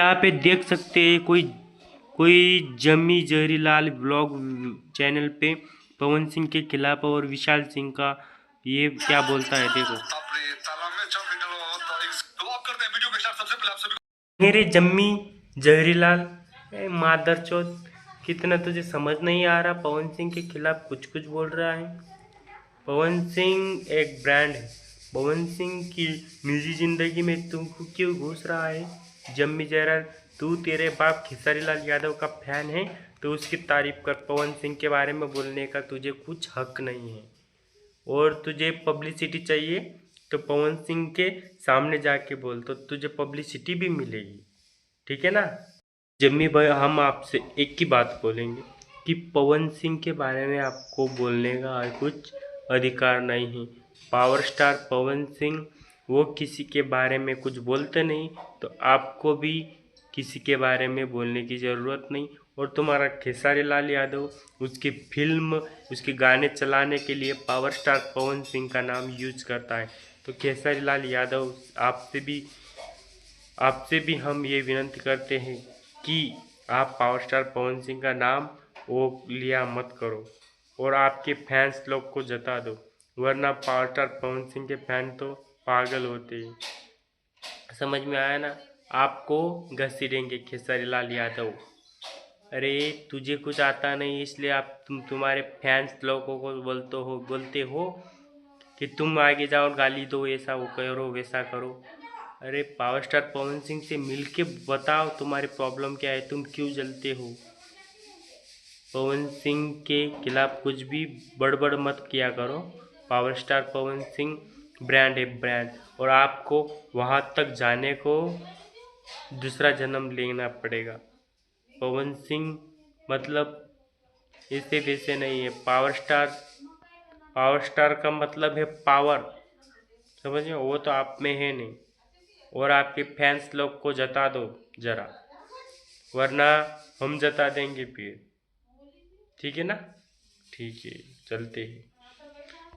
यहाँ पे देख सकते हैं कोई कोई जम्मी जहरीलाल ब्लॉग चैनल पे पवन सिंह के खिलाफ और विशाल सिंह का ये क्या बोलता है देखो। मेरे जम्मी जहरीलाल मादर चौथ, कितना तुझे समझ नहीं आ रहा? पवन सिंह के खिलाफ कुछ कुछ बोल रहा है। पवन सिंह एक ब्रांड है। पवन सिंह की निजी जिंदगी में तुमको क्यों घुस रहा है? जम्मी जयराल, तू तेरे बाप खेसारी लाल यादव का फैन है तो उसकी तारीफ कर। पवन सिंह के बारे में बोलने का तुझे कुछ हक नहीं है। और तुझे पब्लिसिटी चाहिए तो पवन सिंह के सामने जाके बोल, तो तुझे पब्लिसिटी भी मिलेगी, ठीक है ना? जम्मी भाई, हम आपसे एक ही बात बोलेंगे कि पवन सिंह के बारे में आपको बोलने का कुछ अधिकार नहीं है। पावर स्टार पवन सिंह वो किसी के बारे में कुछ बोलते नहीं, तो आपको भी किसी के बारे में बोलने की ज़रूरत नहीं। और तुम्हारा खेसारी लाल यादव उसकी फिल्म, उसके गाने चलाने के लिए पावर स्टार पवन सिंह का नाम यूज करता है। तो खेसारी लाल यादव, आपसे भी हम ये विनती करते हैं कि आप पावर स्टार पवन सिंह का नाम वो लिया मत करो और आपके फैंस लोग को जता दो, वरना पावर स्टार पवन सिंह के फैन तो पागल होते हैं। समझ में आया ना? आपको घसीटेंगे खेसारी लाल यादव। अरे तुझे कुछ आता नहीं इसलिए तुम्हारे फैंस लोगों को बोलते हो कि तुम आगे जाओ गाली दो, ऐसा वो करो वैसा करो। अरे पावर स्टार पवन सिंह से मिलके बताओ तुम्हारी प्रॉब्लम क्या है, तुम क्यों जलते हो? पवन सिंह के खिलाफ कुछ भी बड़बड़ मत किया करो। Power star Pawan Singh brand है, ब्रांड। और आपको वहाँ तक जाने को दूसरा जन्म लेना पड़ेगा। पवन सिंह मतलब ऐसे वैसे नहीं है। पावर स्टार का मतलब है पावर, समझे? वो तो आप में है नहीं। और आपके फैंस लोग को जता दो जरा, वरना हम जता देंगे फिर, ठीक है ना? ठीक है, चलते हैं।